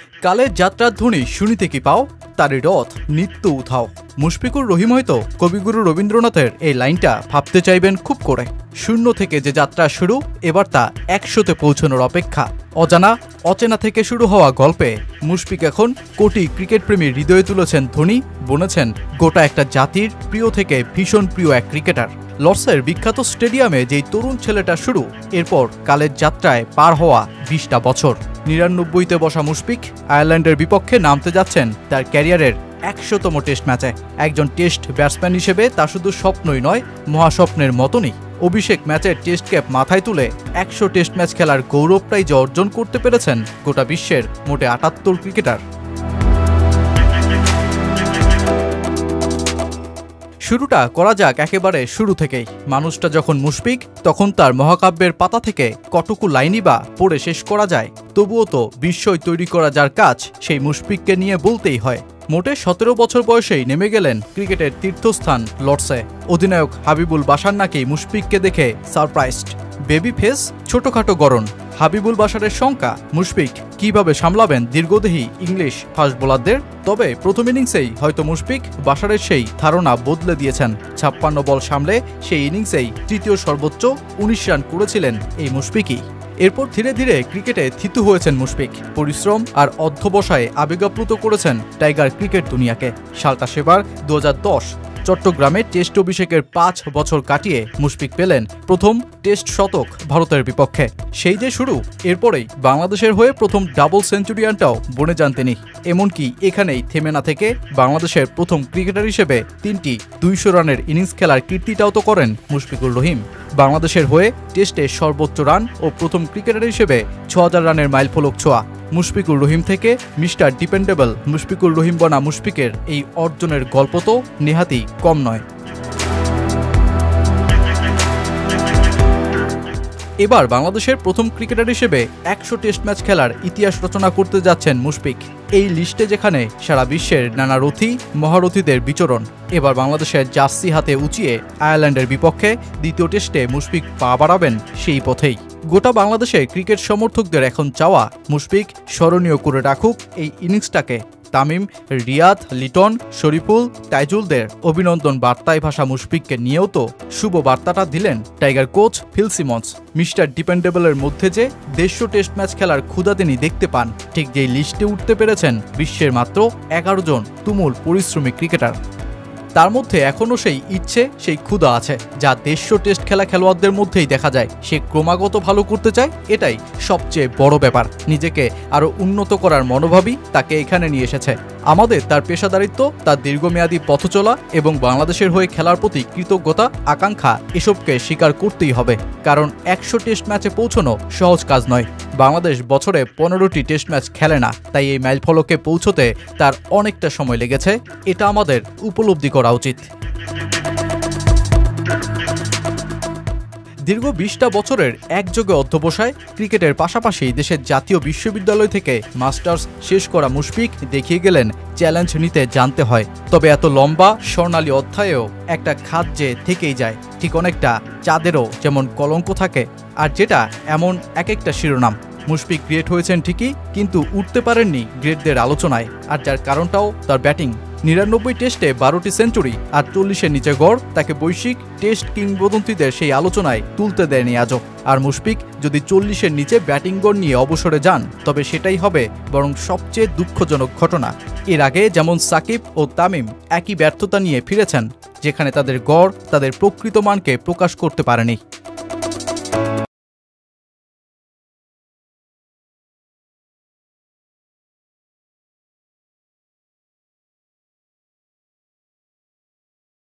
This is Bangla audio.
কালের যাত্রার ধ্বনি শুনিতে কি পাও, তারি রথ নিত্য উঠাও। মুশফিকুর রহিম হয়তো কবিগুরু রবীন্দ্রনাথের এই লাইনটা ভাবতে চাইবেন খুব করে। শূন্য থেকে যে যাত্রা শুরু, এবার তা 100-তে পৌঁছানোর অপেক্ষা। অজানা অচেনা থেকে শুরু হওয়া গল্পে মুশফিক এখন কোটি ক্রিকেট প্রেমীর হৃদয়ে তুলেছেন ধ্বনি, বনেছেন গোটা একটা জাতির প্রিয় থেকে ভীষণ প্রিয় এক ক্রিকেটার। লর্ডসের বিখ্যাত স্টেডিয়ামে যেই তরুণ ছেলেটা শুরু, এরপর কালের যাত্রায় পার হওয়া 20টা বছর। 99-তে বসা মুশফিক আয়ারল্যান্ডের বিপক্ষে নামতে যাচ্ছেন তার ক্যারিয়ারের 100তম টেস্ট ম্যাচে। একজন টেস্ট ব্যাটসম্যান হিসেবে তা শুধু স্বপ্নই নয়, মহাস্বপ্নের মতনই। অভিষেক ম্যাচের টেস্ট ক্যাপ মাথায় তুলে 100 টেস্ট ম্যাচ খেলার গৌরবটাই যে অর্জন করতে পেরেছেন গোটা বিশ্বের মোটে 78 ক্রিকেটার। শুরুটা করা যাক একেবারে শুরু থেকেই। মানুষটা যখন মুশফিক, তখন তার মহাকাব্যের পাতা থেকে কটুকু লাইনই বা পড়ে শেষ করা যায়। তবুও তো বিস্ময় তৈরি করা যার কাজ, সেই মুশফিককে নিয়ে বলতেই হয়। মোটে 17 বছর বয়সেই নেমে গেলেন ক্রিকেটের তীর্থস্থান লর্ডসে। অধিনায়ক হাবিবুল বাশার নাকি মুশফিককে দেখে সারপ্রাইজড। বেবি ফেস, ছোটখাটো গড়ন, হাবিবুল বাশারের শঙ্কা মুশফিক কিভাবে সামলাবেন দীর্ঘদেহী ইংলিশ ফাস্ট বোলারদের। তবে প্রথম ইনিংসেই হয়তো মুশফিক বাশারের সেই ধারণা বদলে দিয়েছেন। 56 বল সামলে সেই ইনিংসেই তৃতীয় সর্বোচ্চ 19 রান করেছিলেন এই মুশফিকই। এরপর ধীরে ধীরে ক্রিকেটে থিতু হয়েছেন মুশফিক। পরিশ্রম আর অধ্যবসায়ে আবেগাপ্লুত করেছেন টাইগার ক্রিকেট দুনিয়াকে। সালটা সেবার 2010। চট্টগ্রামে টেস্ট অভিষেকের 5 বছর কাটিয়ে মুশফিক পেলেন প্রথম টেস্ট শতক ভারতের বিপক্ষে। সেই যে শুরু, এরপরেই বাংলাদেশের হয়ে প্রথম ডাবল সেঞ্চুরিয়ানটাও বনে যান তিনি। এমনকি এখানেই থেমে না থেকে বাংলাদেশের প্রথম ক্রিকেটার হিসেবে 3টি 200 রানের ইনিংস খেলার কীর্তিটাও তো করেন মুশফিকুর রহিম। বাংলাদেশের হয়ে টেস্টে সর্বোচ্চ রান ও প্রথম ক্রিকেটার হিসেবে 6000 রানের মাইলফলক ছোঁয়া। মুশফিকুর রহিম থেকে মিস্টার ডিপেন্ডেবল মুশফিকুর রহিম বনা মুশফিকের এই অর্জনের গল্প তো নেহাতই কম নয়। এবার বাংলাদেশের প্রথম ক্রিকেটার হিসেবে 100 টেস্ট ম্যাচ খেলার ইতিহাস রচনা করতে যাচ্ছেন মুশফিক। এই লিস্টে যেখানে সারা বিশ্বের নানা রথী মহারথীদের বিচরণ, এবার বাংলাদেশের জার্সি হাতে উঁচিয়ে আয়ারল্যান্ডের বিপক্ষে দ্বিতীয় টেস্টে মুশফিক পা বাড়াবেন সেই পথেই। গোটা বাংলাদেশের ক্রিকেট সমর্থকদের এখন চাওয়া মুশফিক স্মরণীয় করে রাখুক এই ইনিংসটাকে। তামিম, রিয়াদ, লিটন, শরীফুল, তাইজুলদের অভিনন্দন বার্তায় ভাষা মুশফিককে নিয়েও তো শুভ বার্তাটা দিলেন tiger coach Phil Simmons. Mister ডিপেন্ডেবলের মধ্যে যে 150 টেস্ট ম্যাচ খেলার ক্ষুধা তিনি দেখতে পান, ঠিক যেই লিস্টে উঠতে পেরেছেন বিশ্বের মাত্র 11 জন তুমুল পরিশ্রমী ক্রিকেটার। তার মধ্যে এখনও সেই ইচ্ছে, সেই ক্ষুধা আছে, যা 150 টেস্ট খেলা খেলোয়াড়দের মধ্যেই দেখা যায়। সে ক্রমাগত ভালো করতে চায়, এটাই সবচেয়ে বড় ব্যাপার। নিজেকে আরও উন্নত করার মনোভাবই তাকে এখানে নিয়ে এসেছে। আমাদের তার পেশাদারিত্ব, তার দীর্ঘমেয়াদী পথচলা এবং বাংলাদেশের হয়ে খেলার প্রতি কৃতজ্ঞতা, আকাঙ্ক্ষা, এসবকে স্বীকার করতেই হবে। কারণ 100 টেস্ট ম্যাচে পৌঁছানো সহজ কাজ নয়। বাংলাদেশ বছরে 15টি টেস্ট ম্যাচ খেলে না, তাই এই মাইলফলকে পৌঁছতে তার অনেকটা সময় লেগেছে। এটা আমাদের উপলব্ধি করা উচিত। দীর্ঘ 20টা বছরের একযোগে অধ্যবসায়, ক্রিকেটের পাশাপাশি দেশের জাতীয় বিশ্ববিদ্যালয় থেকে মাস্টার্স শেষ করা মুশফিক দেখিয়ে গেলেন চ্যালেঞ্জ নিতে জানতে হয়। তবে এত লম্বা স্বর্ণালী অধ্যায়েও একটা খাত যে থেকেই যায়, ঠিক অনেকটা চাঁদেরও যেমন কলঙ্ক থাকে, আর যেটা এমন এক একটা শিরোনাম। মুশফিক গ্রেট হয়েছেন ঠিকই, কিন্তু উঠতে পারেননি গ্রেটদের আলোচনায়, আর যার কারণটাও তার ব্যাটিং। 99 টেস্টে 12টি সেঞ্চুরি আর 40-এর নিচে গড় তাকে বৈশ্বিক টেস্ট কিংবদন্তিদের সেই আলোচনায় তুলতে দেয়নি আজও। আর মুশফিক যদি 40-এর নিচে ব্যাটিং গড় নিয়ে অবসরে যান, তবে সেটাই হবে বরং সবচেয়ে দুঃখজনক ঘটনা। এর আগে যেমন সাকিব ও তামিম একই ব্যর্থতা নিয়ে ফিরেছেন, যেখানে তাদের গড় তাদের প্রকৃত মানকে প্রকাশ করতে পারেনি।